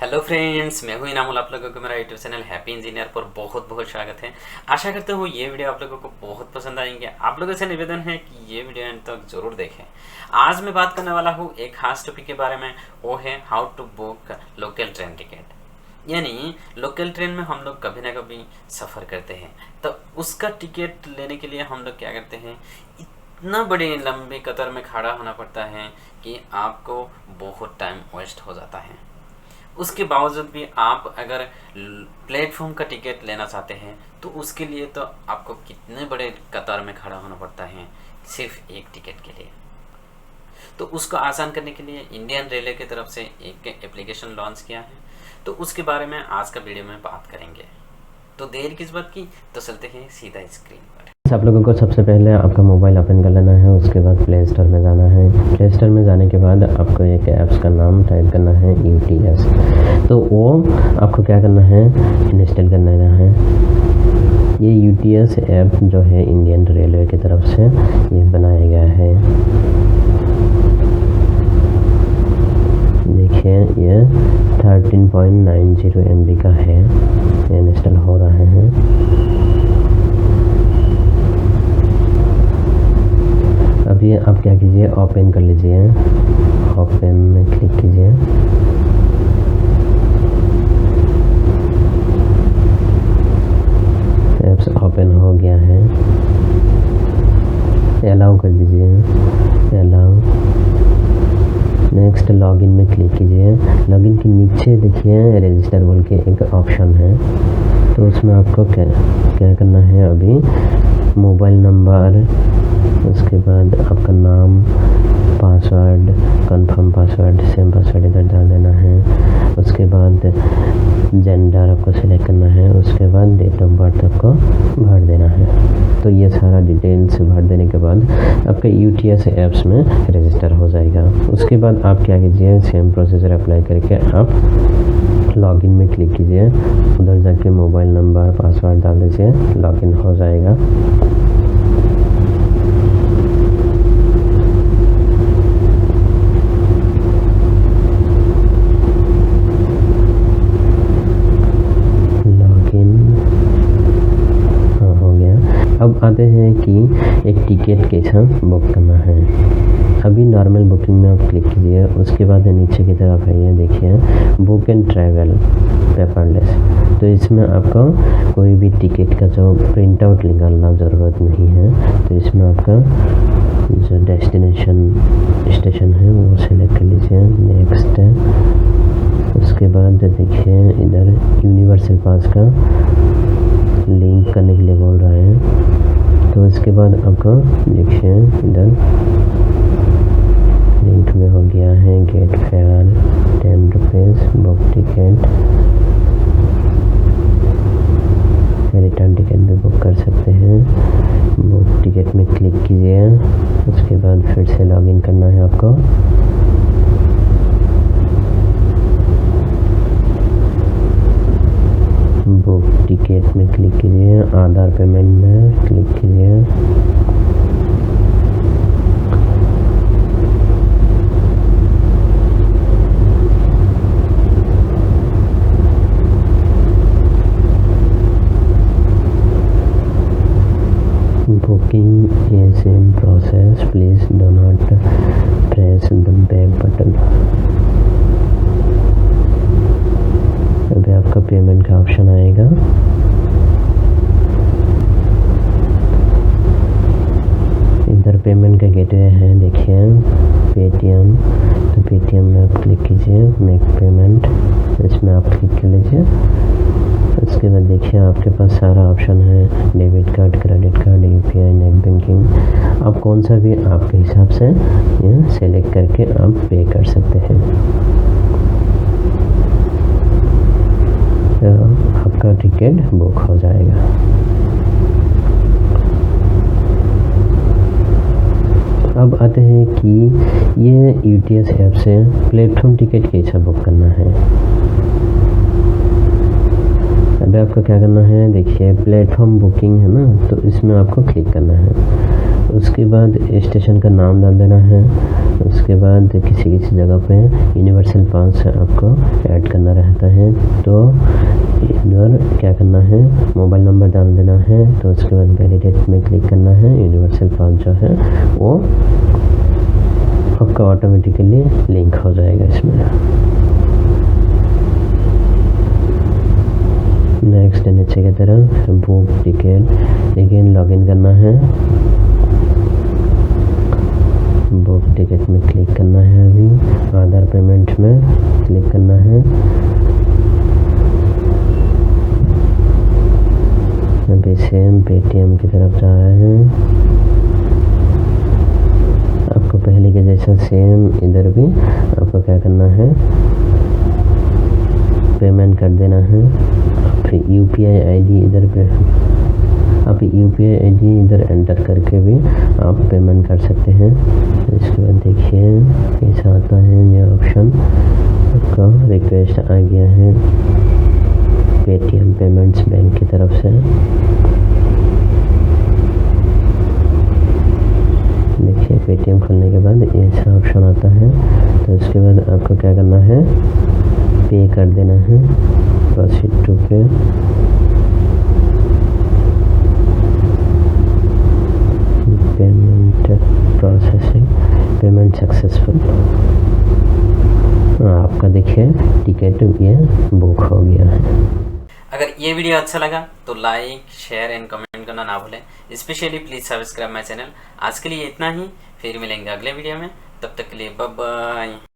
Hello friends, मैं हूं इनामुल। आप लोगों को मेरा यूट्यूब चैनल हैप्पी इंजीनियर पर बहुत बहुत स्वागत है। आशा करते हो ये वीडियो आप लोगों को बहुत पसंद आएंगे। आप लोगों से निवेदन है कि ये वीडियो एंड तक जरूर देखें। आज मैं बात करने वाला हूँ एक खास टॉपिक के बारे में, वो है how to book local train ticket. यानी लोकल ट्रेन में हम लोग कभी ना कभी सफ़र करते हैं, तो उसका टिकट लेने के लिए हम लोग क्या करते हैं, इतना बड़ी लंबी कतार में खड़ा होना पड़ता है कि आपको बहुत टाइम वेस्ट हो जाता है। उसके बावजूद भी आप अगर प्लेटफॉर्म का टिकट लेना चाहते हैं तो उसके लिए तो आपको कितने बड़े कतार में खड़ा होना पड़ता है सिर्फ एक टिकट के लिए। तो उसको आसान करने के लिए इंडियन रेलवे की तरफ से एक एप्लीकेशन लॉन्च किया है, तो उसके बारे में आज का वीडियो में बात करेंगे। तो देर किस बात की, तो चलते हैं सीधा स्क्रीन पर। आप लोगों को सबसे पहले आपका मोबाइल ओपन कर लेना है, उसके बाद प्ले स्टोर में जाना है। प्ले स्टोर में जाने के बाद आपको एक ऐप्स का नाम टाइप करना है UTS। तो वो आपको क्या करना है, इंस्टॉल कर लेना है। ये UTS ऐप जो है इंडियन रेलवे की तरफ से ये बनाया गया है। देखिए ये 13.90 MB का है, ये इंस्टॉल हो रहा है। अभी आप क्या कीजिए, ओपन कर लीजिए। ओपन में क्लिक कीजिए। ऐप्स ओपन हो गया है, अलाउ कर दीजिए। अलाउ, नेक्स्ट लॉगिन में क्लिक कीजिए। लॉगिन के नीचे देखिए रजिस्टर बोल के एक ऑप्शन है, तो उसमें आपको क्या करना है, अभी मोबाइल नंबर, उसके बाद आपका नाम, password, confirm password, same password इधर डाल देना है। उसके बाद जेंडर आपको सेलेक्ट करना है, उसके बाद डेट ऑफ बर्थ आपको भर देना है। तो ये सारा डिटेल्स भर देने के बाद आपका UTS ऐप्स में रजिस्टर हो जाएगा। उसके बाद आप क्या कीजिए, सेम प्रोसीजर अप्लाई करके आप लॉगिन में क्लिक कीजिए। उधर जाके मोबाइल नंबर, पासवर्ड डाल दीजिए, लॉगिन हो जाएगा। अब आते हैं कि एक टिकट कैसा बुक करना है। अभी नॉर्मल बुकिंग में आप क्लिक कीजिए। उसके बाद नीचे की तरफ है, ये देखिए बुक एंड ट्रैवल पेपरलेस। तो इसमें आपको कोई भी टिकट का जो प्रिंट आउट निकालना ज़रूरत नहीं है। तो इसमें आपका जो डेस्टिनेशन स्टेशन है वो सेलेक्ट कर लीजिए। नेक्स्ट, उसके बाद देखिए इधर यूनिवर्सल पास का लिंक करने के लिए बोल रहा है। तो इसके बाद आपको देखिए इधर लिंक में हो गया है, get fare 10 rupees, book ticket, return ticket भी बुक कर सकते हैं। बुक टिकट में क्लिक कीजिए। उसके बाद फिर से लॉगिन करना है आपको। बुक टिकट में क्लिक कीजिए, आधार पेमेंट में क्लिक कीजिए। Booking is in process, please do not press the back button. अभी आपका पेमेंट का ऑप्शन आएगा। इधर पेमेंट का गेटवे है, देखिए पेटीएम। तो पेटीएम में आप क्लिक कीजिए, मेक पेमेंट, इसमें आप क्लिक कर लीजिए। उसके बाद देखिए आपके पास सारा ऑप्शन है, debit card, credit card, UPI, net banking. आप कौन सा भी आपके हिसाब से ये सेलेक्ट करके आप पे कर सकते हैं। तो आपका टिकट बुक हो जाएगा। अब आते हैं कि ये UTS ऐप से प्लेटफॉर्म टिकट कैसा बुक करना है। अभी आपको आपको क्या करना है, देखिए प्लेटफॉर्म बुकिंग है ना, तो इसमें आपको क्लिक करना है। उसके बाद स्टेशन का नाम डाल देना है। उसके बाद किसी जगह पे यूनिवर्सल पास आपको ऐड करना रहता है, तो इधर क्या करना है, मोबाइल नंबर डाल देना है। तो उसके बाद वैलिडेट में क्लिक करना है। यूनिवर्सल पास जो है वो आपका ऑटोमेटिकली लिंक हो जाएगा इसमें। नेक्स्ट नीचे की तरफ बुक टिकट, अगेन लॉगिन करना है। बुक टिकट में क्लिक करना है। अभी आधार पेमेंट में क्लिक करना है। अभी सेम पेटीएम की तरफ जा रहे हैं। आपको पहले के जैसा सेम इधर भी आपको क्या करना है, पेमेंट कर देना है। फिर यूपीआई आईडी इधर पे आप यूपीआई आईडी इधर एंटर करके भी आप पेमेंट कर सकते हैं। इसके बाद देखिए कैसा आता है ये ऑप्शन, आपका रिक्वेस्ट आ गया है पेटीएम पेमेंट्स बैंक की तरफ से। देखिए पेटीएम खोलने के बाद ऐसा ऑप्शन आता है। तो इसके बाद आपको क्या करना है, पे कर देना है, प्रोसीड टू पे। Payment processing, payment successful. आपका देखिए टिकट ये बुक हो गया है। अगर ये वीडियो अच्छा लगा तो लाइक शेयर एंड कमेंट करना ना भूलें। Specially please subscribe my channel. आज के लिए इतना ही, फिर मिलेंगे अगले वीडियो में, तब तक के लिए बाय बाय।